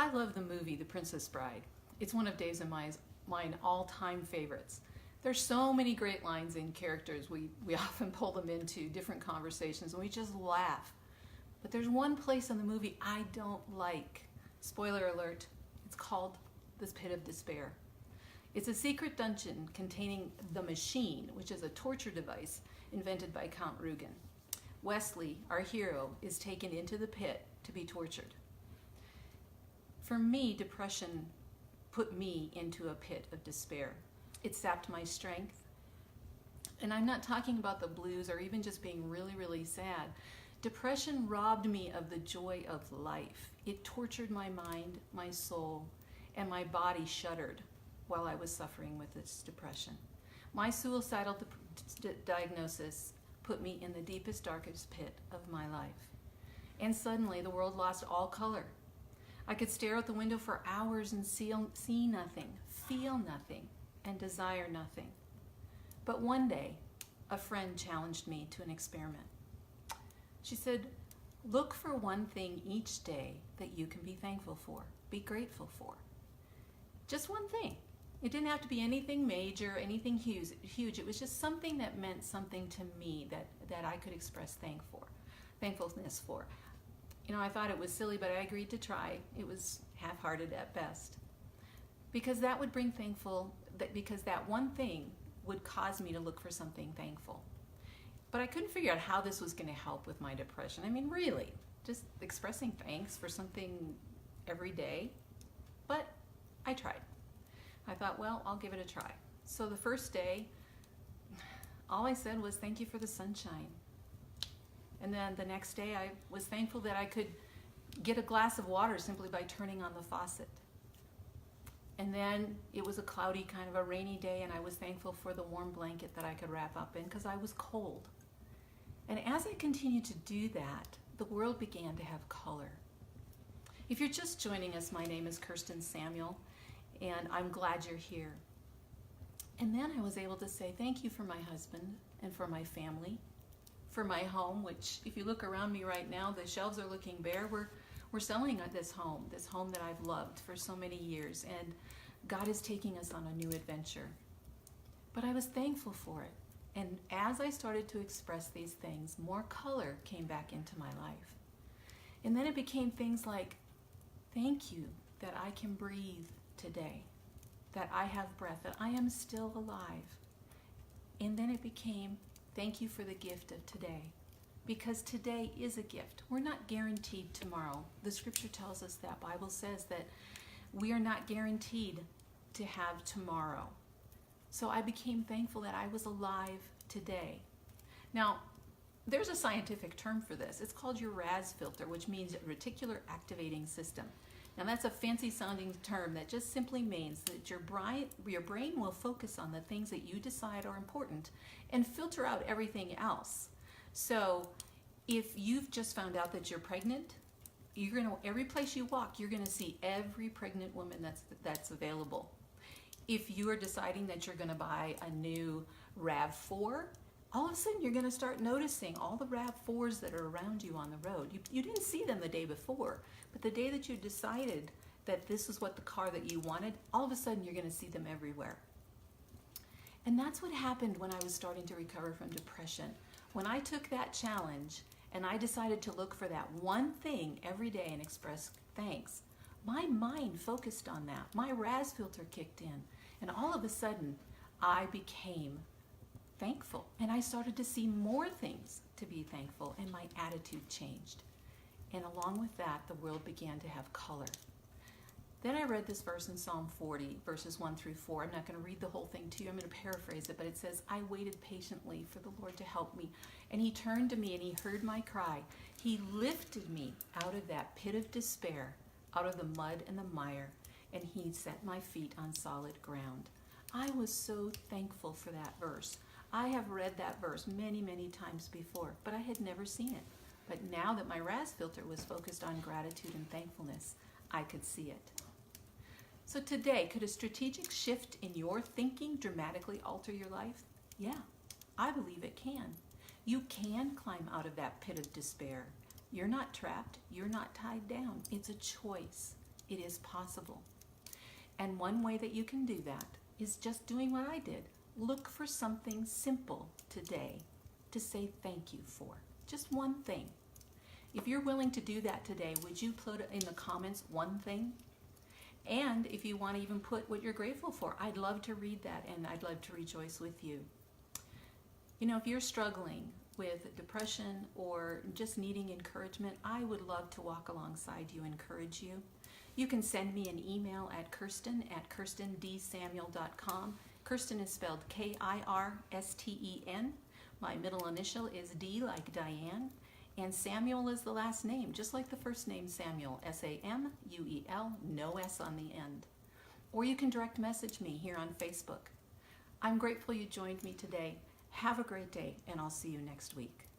I love the movie The Princess Bride. It's one of Dave's and mine all-time favorites. There's so many great lines and characters. We often pull them into different conversations and we just laugh. But there's one place in the movie I don't like. Spoiler alert, it's called the Pit of Despair. It's a secret dungeon containing the Machine, which is a torture device invented by Count Rugen. Wesley, our hero, is taken into the pit to be tortured. For me, depression put me into a pit of despair. It sapped my strength. And I'm not talking about the blues or even just being really, really sad. Depression robbed me of the joy of life. It tortured my mind, my soul, and my body shuddered while I was suffering with this depression. My suicidal diagnosis put me in the deepest, darkest pit of my life. And suddenly the world lost all color. I could stare out the window for hours and see nothing, feel nothing, and desire nothing. But one day, a friend challenged me to an experiment. She said, look for one thing each day that you can be thankful for, be grateful for. Just one thing. It didn't have to be anything major, anything huge. It was just something that meant something to me that I could express thankfulness for. You know, I thought it was silly, but I agreed to try. It was half-hearted at best. Because that would bring because that one thing would cause me to look for something thankful. But I couldn't figure out how this was going to help with my depression. I mean, really, just expressing thanks for something every day. But I tried. I thought, well, I'll give it a try. So the first day, all I said was, thank you for the sunshine. And then the next day, I was thankful that I could get a glass of water simply by turning on the faucet. And then it was a cloudy, kind of a rainy day, and I was thankful for the warm blanket that I could wrap up in because I was cold. And as I continued to do that, the world began to have color. If you're just joining us, my name is Kirsten Samuel, and I'm glad you're here. And then I was able to say thank you for my husband and for my family, for my home, which if you look around me right now, the shelves are looking bare. We're selling this home that I've loved for so many years, and God is taking us on a new adventure. But I was thankful for it. And as I started to express these things, more color came back into my life. And then it became things like, thank you that I can breathe today, that I have breath, that I am still alive. And then it became, thank you for the gift of today, because today is a gift. We're not guaranteed tomorrow. The scripture tells us that. Bible says that we are not guaranteed to have tomorrow. So I became thankful that I was alive today. Now, there's a scientific term for this. It's called your RAS filter, which means reticular activating system. Now that's a fancy sounding term that just simply means that your brain will focus on the things that you decide are important and filter out everything else. So if you've just found out that you're pregnant, every place you walk, you're gonna see every pregnant woman that's available. If you are deciding that you're gonna buy a new RAV4, all of a sudden you're gonna start noticing all the RAV4s that are around you on the road. You didn't see them the day before, but the day that you decided that this is what the car that you wanted, all of a sudden you're gonna see them everywhere. And that's what happened when I was starting to recover from depression. When I took that challenge and I decided to look for that one thing every day and express thanks, my mind focused on that. My RAS filter kicked in, and all of a sudden I became thankful, and I started to see more things to be thankful, and my attitude changed. And along with that, the world began to have color. Then I read this verse in Psalm 40, verses 1 through 4. I'm not going to read the whole thing to you. I'm going to paraphrase it, but it says, I waited patiently for the Lord to help me, and he turned to me and he heard my cry. He lifted me out of that pit of despair, out of the mud and the mire, and he set my feet on solid ground. I was so thankful for that verse. I have read that verse many, many times before, but I had never seen it. But now that my RAS filter was focused on gratitude and thankfulness, I could see it. So today, could a strategic shift in your thinking dramatically alter your life? Yeah, I believe it can. You can climb out of that pit of despair. You're not trapped. You're not tied down. It's a choice. It is possible. And one way that you can do that is just doing what I did. Look for something simple today to say thank you for. Just one thing. If you're willing to do that today, would you put in the comments one thing? And if you want to even put what you're grateful for, I'd love to read that and I'd love to rejoice with you. You know, if you're struggling with depression or just needing encouragement, I would love to walk alongside you, encourage you. You can send me an email at kirsten@kirstendsamuel.com. Kirsten is spelled Kirsten. My middle initial is D like Diane. And Samuel is the last name, just like the first name Samuel, Samuel, no S on the end. Or you can direct message me here on Facebook. I'm grateful you joined me today. Have a great day, and I'll see you next week.